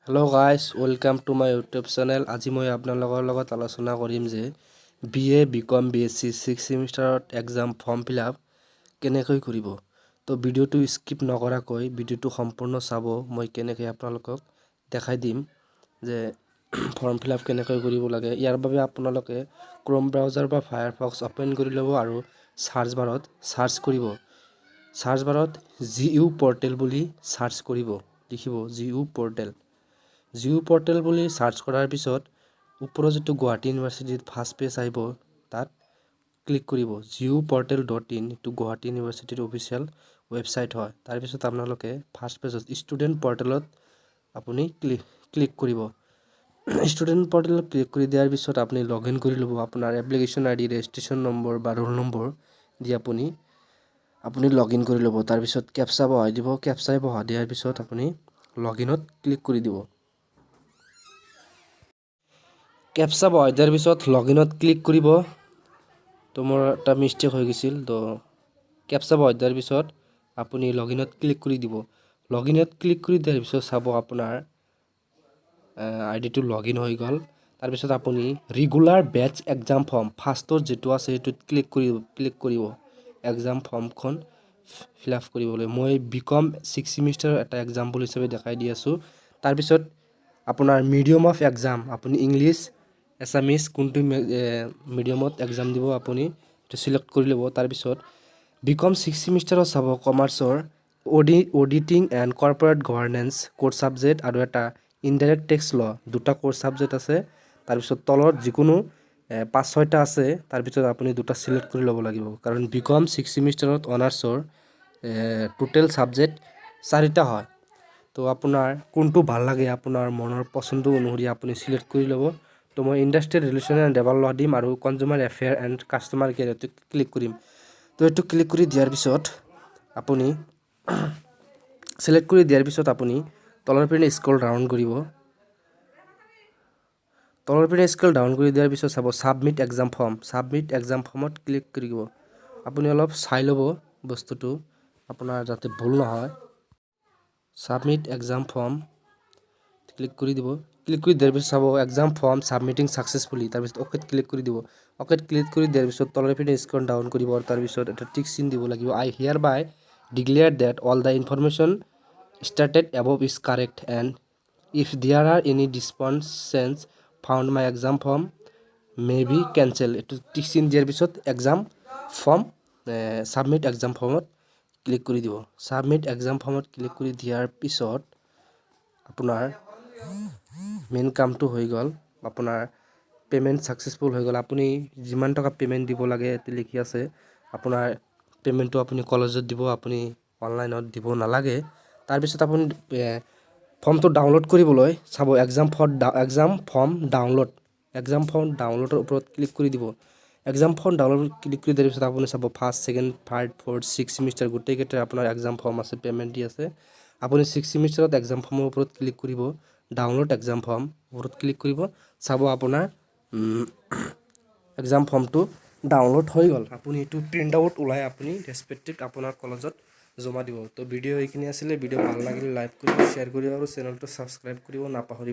Hello guys, welcome to my YouTube channel. আজি মই আপোনালোকৰ লগত আলোচনা কৰিম যে BA BCOM BSc 6 সেমিষ্টাৰত এক্সাম ফৰ্ম ফিলআপ কেনেকৈ কৰিব। তো ভিডিওটো স্কিপ নকৰাকৈ ভিডিওটো সম্পূৰ্ণ চাব। মই কেনেকৈ আপোনালোকক দেখাই দিম যে ফৰ্ম ফিলআপ কেনেকৈ কৰিব লাগে। ইয়াৰ বাবে আপোনালোকে ক্ৰোম ব্ৰাউজাৰ বা ফায়াৰফক্স ওপেন কৰি ল'ব আৰু সাৰ্চ বাৰত সাৰ্চ কৰিব। সাৰ্চ বাৰত GU পৰ্টেল বুলি সাৰ্চ কৰিব। লিখিব GU পৰ্টেল। GU পৰ্টেল বুলি সাৰ্চ কৰাৰ পিছত ওপৰত যেটো গুৱাহাটী ইউনিভাৰ্চিটিৰ ফাৰ্ষ্ট পেজ আহিব তাত ক্লিক কৰিব। guportal.in এটো গুৱাহাটী ইউনিভাৰ্চিটিৰ অফিচিয়েল ওয়েবসাইট হয়। তাৰ পিছত আপোনালোকে ফাৰ্ষ্ট পেজত ষ্টুডেন্ট পৰ্টেলত আপুনি ক্লিক কৰিব। ষ্টুডেন্ট পৰ্টেলত ক্লিক কৰি দিয়াৰ পিছত আপুনি লগইন কৰি ল'ব। আপোনাৰ এপ্লিকেশন আইডি, ৰেজিষ্ট্ৰেচন নম্বৰ বা ৰোল নম্বৰ দি আপুনি লগইন কৰি ল'ব। তাৰ পিছত ক্যাপচা বহাই দিব। ক্যাপচা বহাই দিয়াৰ পিছত আপুনি লগইনত ক্লিক কৰি দিব। ক্যাপচা বহাই দিয়াৰ পিছত লগইনত ক্লিক কৰিব। তো মোৰ এটা মিস্টেক হৈ গৈছিল। তো ক্যাপচা বহাই দিয়াৰ পিছত আপুনি লগইনত ক্লিক কৰি দিব। লগইনত ক্লিক কৰি দিয়াৰ পিছত চাব আপোনাৰ আইডিটো লগইন হৈ গ'ল। তাৰ পিছত আপুনি ৰেগুলাৰ বেচ এক্সাম ফৰ্ম ফাৰ্ষ্টৰ যেটো আছে এটোত ক্লিক কৰিব। এক্সাম ফৰ্মখন ফিলআপ কৰিবলৈ মই BCOM 6 সেমিষ্টাৰৰ এটা এক্সাম্পল হিচাপে দেখাই দি আছো। তাৰ পিছত আপোনাৰ মিডিয়াম অফ এক্সাম আপুনি ইংলিছ Assamese কোনটো মিডিয়ামত এক্সাম দিব আপুনি এটা সিলেক্ট কৰি ল'ব। তাৰ পিছত BCOM 6 সেমিষ্টাৰত চাব কমাৰ্চৰ auditing and corporate governance course subject আৰু এটা ইনডাইৰেক্ট টেক্স ল দুটা কোৰ্স সাবজেক্ট আছে। তাৰ পিছত তলত যিকোনো 5-6টা আছে। তাৰ পিছত আপুনি দুটা সিলেক্ট কৰি ল'ব লাগিব কাৰণ BCOM 6 সেমিষ্টাৰত অনাৰ্সৰ টোটাল সাবজেক্ট 4টা হয়। তো আপোনাৰ কোনটো ভাল লাগে আপোনাৰ মনৰ পছন্দ অনুসৰি আপুনি সিলেক্ট কৰি ল'ব। তো মই ইন্ডাস্ট্ৰিয়েল ৰিলেশন এণ্ড ডেভেলপমেন্ট দিম আৰু কনজিউমাৰ এফেয়াৰ এণ্ড কাস্টমাৰ কেয়াৰটো ক্লিক কৰিম। তো এটো ক্লিক কৰি দিয়াৰ পিছত আপুনি সিলেক্ট কৰি দিয়াৰ পিছত আপুনি তলৰ পিনে স্ক্ৰল ডাউন কৰিব। তলৰ পিনে স্ক্ৰল ডাউন কৰি দিয়াৰ পিছত চাব submit exam form. Submit exam ফৰ্মত ক্লিক কৰিব। আপুনি অলপ চাই ল'ব বস্তুটো আপোনাৰ যাতে ভুল নহয়। সাবমিট এক্সাম ফৰ্ম ক্লিক কৰি দিব। ক্লিক কৰি দিয়াৰ পিছত চাব এক্সাম ফৰ্ম সাবমিটিং সাকসেসফুলি। তাৰ পিছত ওকেত ক্লিক কৰি দিব। ওকেত ক্লিক কৰি দিয়াৰ পিছত তলৰ পিনে স্ক্ৰল ডাউন কৰিব আৰু তাৰ পিছত এটা টিক চিন দিব লাগিব। I hereby declare that all the information stated above is correct and if there are any dispensation found my exam form may be cancelled. এটো টিক চিন দিয়াৰ পিছত এক্সাম ফৰ্ম সাবমিট এক্সাম ফৰ্মত ক্লিক কৰি দিব। সাবমিট এক্সাম ফৰ্মত click কৰি দিয়াৰ পিছত আপোনাৰ মেইন কামটো হৈ গ'ল। আপোনাৰ পেমেন্ট সাকসেসফুল হৈ গ'ল। আপুনি যিমান টকা পেমেন্ট দিব লাগে এতে লিখি আছে। আপোনাৰ পেমেন্টটো আপুনি কলেজত দিব, আপুনি অনলাইনত দিব নালাগে। তাৰ পিছত আপুনি ফৰ্মটো ডাউনলোড কৰিবলৈ চাব এক্সাম ফৰ্ম ডাউনলোডৰ ওপৰত ক্লিক কৰি দিব। এক্সাম ফৰ্ম ডাউনলোড ক্লিক কৰি দিয়াৰ পিছত আপুনি চাব first, second, third, fourth, 6 semester গোটেই কেইটা আপোনাৰ এক্সাম ফৰ্ম আছে, পেমেন্ট দি আছে। আপুনি 6 সেমিষ্টাৰত এক্সাম ফৰ্মৰ ওপৰত ক্লিক কৰিব। ডাউনলোড এক্সাম ফৰ্ম ওপৰত ক্লিক কৰিব। চাব আপোনাৰ এক্সাম ফৰ্মটো ডাউনলোড হৈ গ'ল। আপুনি এটো প্ৰিন্ট আউট ওলাই আপুনি ৰেসপেক্টিভ আপোনাৰ কলেজত জমা দিব। তো ভিডিও এইখিনি আছিল। ভিডিও ভাল লাগিলে লাইক কৰিব, শেয়াৰ কৰিব আৰু চেনেলটো সাবস্ক্ৰাইব কৰিব নাপাহৰিব।